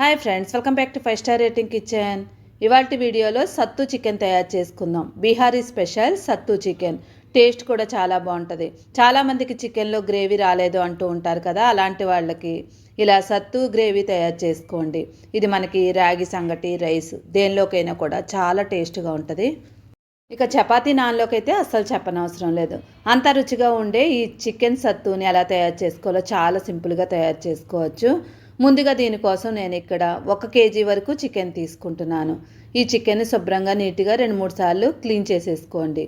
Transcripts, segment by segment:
Hi friends, welcome back to 5 star rating kitchen. ఇవాల్టి వీడియోలో సత్తు చికెన్ తయారు చేసుకుందాం. బీహారీ స్పెషల్ సత్తు చికెన్. టేస్ట్ కూడా చాలా బాగుంటుంది. చాలామందికి చికెన్లో గ్రేవీ రాలేదు అంటూ ఉంటారు కదా, అలాంటి వాళ్ళకి ఇలా సత్తు గ్రేవీ తయారు చేసుకోండి. ఇది మనకి రాగి సంగటి, రైస్ దేనిలోకైనా కూడా చాలా టేస్ట్గా ఉంటుంది. ఇక చపాతీ నాన్లోకి అయితే అస్సలు చెప్పనవసరం లేదు. అంత రుచిగా ఉండే ఈ చికెన్ సత్తుని ఎలా తయారు చేసుకోవాలో చాలా సింపుల్గా తయారు చేసుకోవచ్చు. ముందుగా దీనికోసం నేను ఇక్కడ 1 కేజీ వరకు చికెన్ తీసుకుంటున్నాను. ఈ చికెన్ శుభ్రంగా నీట్గా 2-3 సార్లు క్లీన్ చేసేసుకోండి.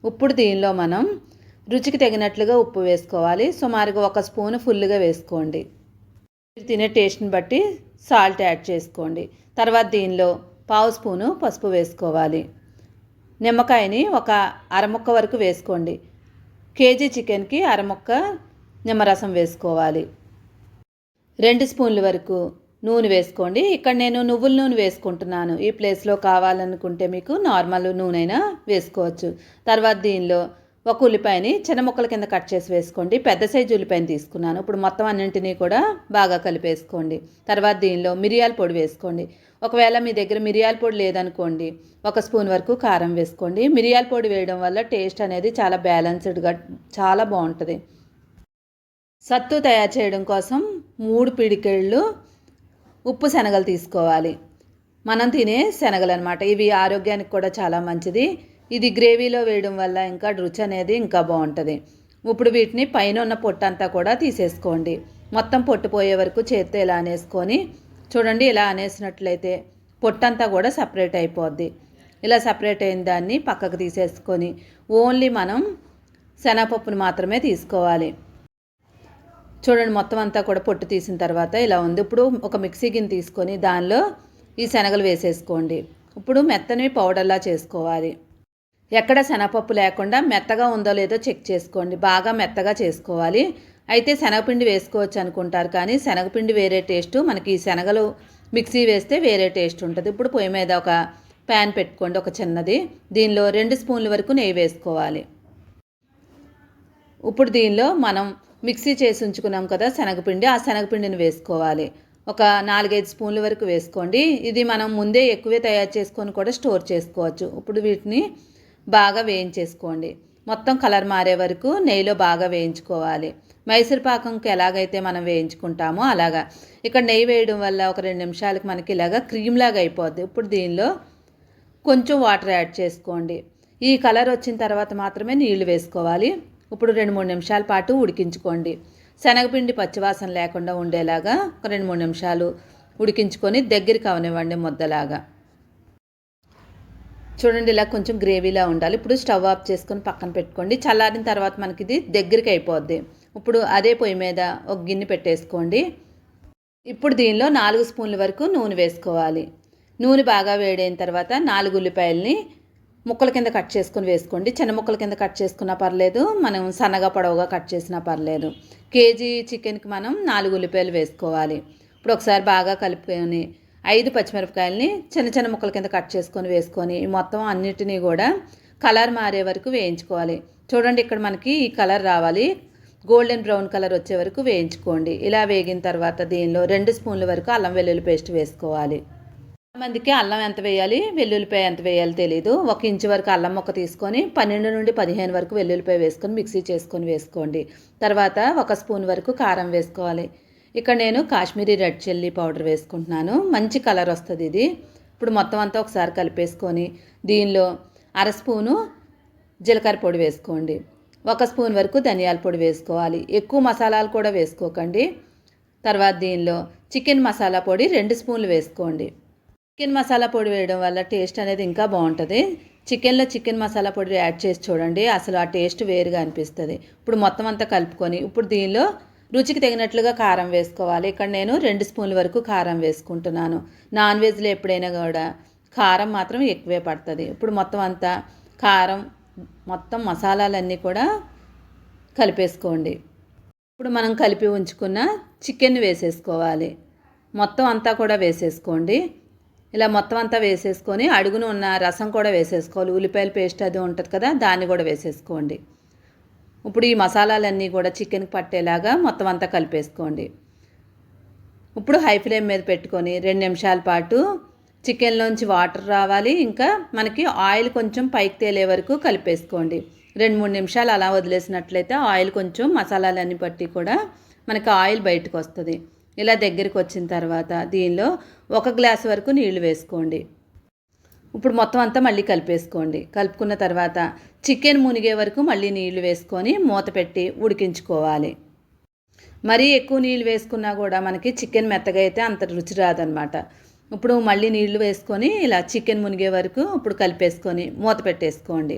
ఇప్పుడు దీనిలో మనం రుచికి తగినట్లుగా ఉప్పు వేసుకోవాలి. సుమారుగా 1 స్పూను ఫుల్గా వేసుకోండి. మీరు తినే టేస్ట్ని బట్టి సాల్ట్ యాడ్ చేసుకోండి. తర్వాత దీనిలో 1/2 స్పూను పసుపు వేసుకోవాలి. నిమ్మకాయని ఒక అరముక్క వరకు వేసుకోండి. కేజీ చికెన్కి అరముక్క నిమ్మరసం వేసుకోవాలి. 2 స్పూన్ల వరకు నూనె వేసుకోండి. ఇక్కడ నేను నువ్వుల నూనె వేసుకుంటున్నాను. ఈ ప్లేస్లో కావాలనుకుంటే మీకు నార్మల్ నూనె అయినా వేసుకోవచ్చు. తర్వాత దీనిలో 1 ఉల్లిపాయని చిన్న ముక్కల కింద కట్ చేసి వేసుకోండి. పెద్ద సైజు ఉల్లిపాయని తీసుకున్నాను. ఇప్పుడు మొత్తం అన్నింటినీ కూడా బాగా కలిపేసుకోండి. తర్వాత దీనిలో మిరియాల పొడి వేసుకోండి. ఒకవేళ మీ దగ్గర మిరియాల పొడి లేదనుకోండి, 1 స్పూన్ వరకు కారం వేసుకోండి. మిరియాల పొడి వేయడం వల్ల టేస్ట్ అనేది చాలా బ్యాలెన్స్డ్గా చాలా బాగుంటుంది. సత్తు తయారు చేయడం కోసం 3 పిడికెళ్ళు ఉప్పు శనగలు తీసుకోవాలి. మనం తినే శనగలు అనమాట. ఇవి ఆరోగ్యానికి కూడా చాలా మంచిది. ఇది గ్రేవీలో వేయడం వల్ల ఇంకా రుచి అనేది ఇంకా బాగుంటుంది. ఇప్పుడు వీటిని పైన ఉన్న పొట్టు అంతా కూడా తీసేసుకోండి. మొత్తం పొట్టు పోయే వరకు చేత్తో ఇలా అనేసుకొని చూడండి. ఇలా అనేసినట్లయితే పొట్టంతా కూడా సపరేట్ అయిపోద్ది. ఇలా సపరేట్ అయిన దాన్ని పక్కకు తీసేసుకొని ఓన్లీ మనం శనగపప్పుని మాత్రమే తీసుకోవాలి. చూడండి, మొత్తం అంతా కూడా పొట్టు తీసిన తర్వాత ఇలా ఉంది. ఇప్పుడు ఒక మిక్సీ గిన్నె తీసుకొని దానిలో ఈ శనగలు వేసేసుకోండి. ఇప్పుడు మెత్తని పౌడర్లా చేసుకోవాలి. ఎక్కడ శనగపప్పు లేకుండా మెత్తగా ఉందో లేదో చెక్ చేసుకోండి. బాగా మెత్తగా చేసుకోవాలి. అయితే శనగపిండి వేసుకోవచ్చు అనుకుంటారు, కానీ శనగపిండి వేరే టేస్టు, మనకి ఈ శనగలు మిక్సీ వేస్తే వేరే టేస్ట్ ఉంటుంది. ఇప్పుడు పొయ్యి మీద ఒక ప్యాన్ పెట్టుకోండి, ఒక చిన్నది. దీనిలో 2 స్పూన్ల వరకు నెయ్యి వేసుకోవాలి. ఇప్పుడు దీనిలో మనం మిక్సీ చేసి ఉంచుకున్నాం కదా శనగపిండి, ఆ శనగపిండిని వేసుకోవాలి. ఒక 4-5 స్పూన్ల వరకు వేసుకోండి. ఇది మనం ముందే ఎక్కువే తయారు చేసుకొని కూడా స్టోర్ చేసుకోవచ్చు. ఇప్పుడు వీటిని బాగా వేయించేసుకోండి. మొత్తం కలర్ మారే వరకు నెయ్యిలో బాగా వేయించుకోవాలి. మైసూర్ పాకంకి ఎలాగైతే మనం వేయించుకుంటామో అలాగా. ఇక్కడ నెయ్యి వేయడం వల్ల ఒక 2 నిమిషాలకి మనకి ఇలాగా క్రీమ్ లాగా అయిపోద్ది. ఇప్పుడు దీనిలో కొంచెం వాటర్ యాడ్ చేసుకోండి. ఈ కలర్ వచ్చిన తర్వాత మాత్రమే నీళ్లు వేసుకోవాలి. ఇప్పుడు 2-3 నిమిషాల పాటు ఉడికించుకోండి. శనగపిండి పచ్చివాసన లేకుండా ఉండేలాగా ఒక 2-3 నిమిషాలు ఉడికించుకొని దగ్గరికి అవనివ్వండి ముద్దలాగా. చూడండి, ఇలా కొంచెం గ్రేవీలా ఉండాలి. ఇప్పుడు స్టవ్ ఆఫ్ చేసుకొని పక్కన పెట్టుకోండి. చల్లారిన తర్వాత మనకి ఇది దగ్గరికి అయిపోద్ది. ఇప్పుడు అదే పొయ్యి మీద ఒక గిన్నె పెట్టేసుకోండి. ఇప్పుడు దీనిలో 4 స్పూన్ల వరకు నూనె వేసుకోవాలి. నూనె బాగా వేడైన తర్వాత 4 ఉల్లిపాయలని ముక్కల కింద కట్ చేసుకొని వేసుకోండి. చిన్న ముక్కల కింద కట్ చేసుకున్నా పర్లేదు, మనం సన్నగా పొడవుగా కట్ చేసినా పర్లేదు. కేజీ చికెన్కి మనం 4 ఉల్లిపాయలు వేసుకోవాలి. ఇప్పుడు ఒకసారి బాగా కలుపుకొని 5 పచ్చిమిరపకాయలని చిన్న చిన్న ముక్కల కింద కట్ చేసుకొని వేసుకొని మొత్తం అన్నిటినీ కూడా కలర్ మారే వరకు వేయించుకోవాలి. చూడండి, ఇక్కడ మనకి ఈ కలర్ రావాలి. గోల్డెన్ బ్రౌన్ కలర్ వచ్చే వరకు వేయించుకోండి. ఇలా వేగిన తర్వాత దీనిలో 2 స్పూన్ల వరకు అల్లం వెల్లుల్లి పేస్ట్ వేసుకోవాలి. మందికి అల్లం ఎంత వేయాలి, వెల్లుల్లిపాయ ఎంత వేయాలో తెలీదు. 1 ఇంచు వరకు అల్లం ముక్క తీసుకొని 12 నుండి 15 వరకు వెల్లుల్లిపాయ వేసుకొని మిక్సీ చేసుకొని వేసుకోండి. తర్వాత 1 స్పూన్ వరకు కారం వేసుకోవాలి. ఇక్కడ నేను కాశ్మీరీ రెడ్ చిల్లీ పౌడర్ వేసుకుంటున్నాను. మంచి కలర్ వస్తుంది ఇది. ఇప్పుడు మొత్తం అంతా ఒకసారి కలిపేసుకొని దీనిలో 1/2 స్పూను జీలకర్ర పొడి వేసుకోండి. 1 స్పూన్ వరకు ధనియాల పొడి వేసుకోవాలి. ఎక్కువ మసాలాలు కూడా వేసుకోకండి. తర్వాత దీనిలో చికెన్ మసాలా పొడి 2 స్పూన్లు వేసుకోండి. చికెన్ మసాలా పొడి వేయడం వల్ల టేస్ట్ అనేది ఇంకా బాగుంటుంది. చికెన్లో చికెన్ మసాలా పొడి యాడ్ చేసి చూడండి, అసలు ఆ టేస్ట్ వేరుగా అనిపిస్తుంది. ఇప్పుడు మొత్తం అంతా కలుపుకొని ఇప్పుడు దీనిలో రుచికి తగినట్లుగా కారం వేసుకోవాలి. ఇక్కడ నేను 2 స్పూన్ల వరకు కారం వేసుకుంటున్నాను. నాన్ వెజ్లో ఎప్పుడైనా కూడా కారం మాత్రం ఎక్కువే పడుతుంది. ఇప్పుడు మొత్తం అంతా కారం మొత్తం మసాలాలన్నీ కూడా కలిపేసుకోండి. ఇప్పుడు మనం కలిపి ఉంచుకున్న చికెన్ వేసేసుకోవాలి. మొత్తం అంతా కూడా వేసేసుకోండి. ఇలా మొత్తం అంతా వేసేసుకొని అడుగున ఉన్న రసం కూడా వేసేసుకోవాలి. ఉల్లిపాయల పేస్ట్ అది ఉంటుంది కదా, దాన్ని కూడా వేసేసుకోండి. ఇప్పుడు ఈ మసాలాలన్నీ కూడా చికెన్కి పట్టేలాగా మొత్తం అంతా కలిపేసుకోండి. ఇప్పుడు హై ఫ్లేమ్ మీద పెట్టుకొని 2 నిమిషాల పాటు చికెన్లోంచి వాటర్ రావాలి, ఇంకా మనకి ఆయిల్ కొంచెం పైకి తేలే వరకు కలిపేసుకోండి. 2-3 నిమిషాలు అలా వదిలేసినట్లయితే ఆయిల్ కొంచెం మసాలాలన్నీ పట్టి కూడా మనకి ఆయిల్ బయటకు వస్తుంది. ఇలా దగ్గరికి వచ్చిన తర్వాత దీనిలో 1 గ్లాస్ వరకు నీళ్లు వేసుకోండి. ఇప్పుడు మొత్తం అంతా మళ్ళీ కలిపేసుకోండి. కలుపుకున్న తర్వాత చికెన్ మునిగే వరకు మళ్ళీ నీళ్లు వేసుకొని మూత పెట్టి ఉడికించుకోవాలి. మరీ ఎక్కువ నీళ్ళు వేసుకున్నా కూడా మనకి చికెన్ మెత్తగా అయితే అంత రుచి రాదనమాట. ఇప్పుడు మళ్ళీ నీళ్లు వేసుకొని ఇలా చికెన్ మునిగే వరకు ఇప్పుడు కలిపేసుకొని మూత పెట్టేసుకోండి.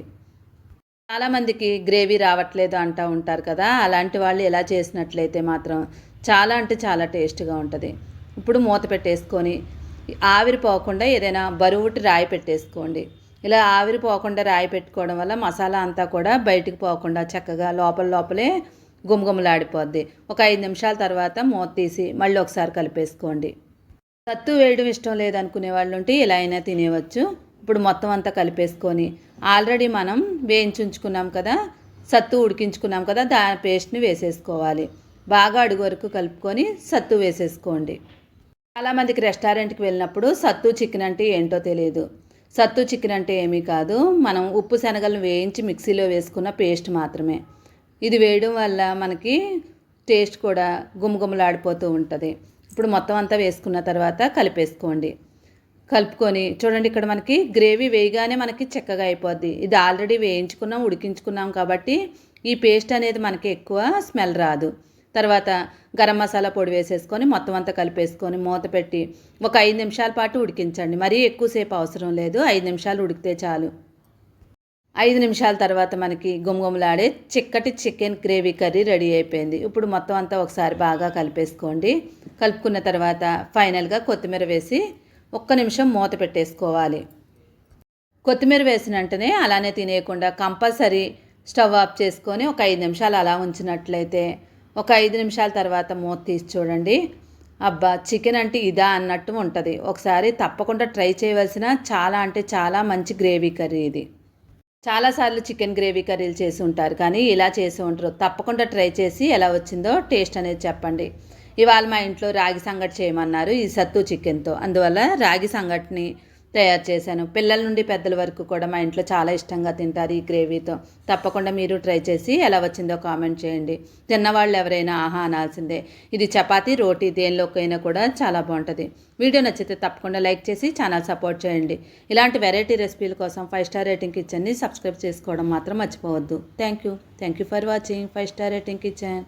చాలామందికి గ్రేవీ రావట్లేదు అంటూ ఉంటారు కదా, అలాంటి వాళ్ళు ఎలా చేసినట్లయితే మాత్రం చాలా అంటే చాలా టేస్ట్గా ఉంటుంది. ఇప్పుడు మూత పెట్టేసుకొని ఆవిరి పోకుండా ఏదైనా బరువుటి రాయి పెట్టేసుకోండి. ఇలా ఆవిరి పోకుండా రాయి పెట్టుకోవడం వల్ల మసాలా అంతా కూడా బయటికి పోకుండా చక్కగా లోపలే గుమగుమలాడిపోద్ది. ఒక 5 నిమిషాల తర్వాత మూత తీసి మళ్ళీ ఒకసారి కలిపేసుకోండి. సత్తు వేయడం ఇష్టం లేదనుకునే వాళ్ళు ఉంటే ఇలా అయినా తినేవచ్చు. ఇప్పుడు మొత్తం అంతా కలిపేసుకొని ఆల్రెడీ మనం వేయించుకున్నాం కదా, సత్తు ఉడికించుకున్నాం కదా, దాని పేస్ట్ని వేసేసుకోవాలి. బాగా అడుగు వరకు కలుపుకొని సత్తు వేసేసుకోండి. చాలామందికి రెస్టారెంట్కి వెళ్ళినప్పుడు సత్తు చికెన్ అంటే ఏంటో తెలియదు. సత్తు చికెన్ అంటే ఏమీ కాదు, మనం ఉప్పు శనగలను వేయించి మిక్సీలో వేసుకున్న పేస్ట్ మాత్రమే. ఇది వేయడం వల్ల మనకి టేస్ట్ కూడా గుమగుమలాడిపోతూ ఉంటుంది. ఇప్పుడు మొత్తం అంతా వేసుకున్న తర్వాత కలిపేసుకోండి. కలుపుకొని చూడండి, ఇక్కడ మనకి గ్రేవీ వేయగానే మనకి చక్కగా అయిపోద్ది. ఇది ఆల్రెడీ వేయించుకున్నాం, ఉడికించుకున్నాం కాబట్టి ఈ పేస్ట్ అనేది మనకి ఎక్కువ స్మెల్ రాదు. తర్వాత గరం మసాలా పొడి వేసేసుకొని మొత్తం అంతా కలిపేసుకొని మూత పెట్టి ఒక 5 నిమిషాల పాటు ఉడికించండి. మరీ ఎక్కువసేపు అవసరం లేదు, 5 నిమిషాలు ఉడికితే చాలు. 5 నిమిషాల తర్వాత మనకి గుమగుమలాడే చిక్కటి చికెన్ గ్రేవీ కర్రీ రెడీ అయిపోయింది. ఇప్పుడు మొత్తం అంతా ఒకసారి బాగా కలిపేసుకోండి. కలుపుకున్న తర్వాత ఫైనల్గా కొత్తిమీర వేసి 1 నిమిషం మూత పెట్టేసుకోవాలి. కొత్తిమీర వేసిన వెంటనే అలానే తినేయకుండా కంపల్సరీ స్టవ్ ఆఫ్ చేసుకొని ఒక 5 నిమిషాలు అలా ఉంచినట్లయితే ఒక 5 నిమిషాల తర్వాత మూత తీసి చూడండి, అబ్బా చికెన్ అంటే ఇదా అన్నట్టు ఉంటుంది. ఒకసారి తప్పకుండా ట్రై చేయవలసిన చాలా అంటే చాలా మంచి గ్రేవీ కర్రీ ఇది. చాలాసార్లు చికెన్ గ్రేవీ కర్రీలు చేసి ఉంటారు, కానీ ఇలా చేసి ఉంటారు. తప్పకుండా ట్రై చేసి ఎలా వచ్చిందో టేస్ట్ అనేది చెప్పండి. ఇవాళ మా ఇంట్లో రాగి సంగటి చేయమన్నారు ఈ సత్తు చికెన్తో, అందువల్ల రాగి సంగటిని తయారు చేశాను. పిల్లల నుండి పెద్దల వరకు కూడా మా ఇంట్లో చాలా ఇష్టంగా తింటారు ఈ గ్రేవీతో. తప్పకుండా మీరు ట్రై చేసి ఎలా వచ్చిందో కామెంట్ చేయండి. తిన్నవాళ్ళు ఎవరైనా ఆహా అనాల్సిందే. ఇది చపాతీ, రోటీ దేనిలోకైనా కూడా చాలా బాగుంటుంది. వీడియో నచ్చితే తప్పకుండా లైక్ చేసి ఛానల్ సపోర్ట్ చేయండి. ఇలాంటి వెరైటీ రెసిపీల కోసం 5 స్టార్ రేటింగ్ కిచెన్ని సబ్స్క్రైబ్ చేసుకోవడం మాత్రం మర్చిపోవద్దు. Thank you for watching 5 star rating kitchen.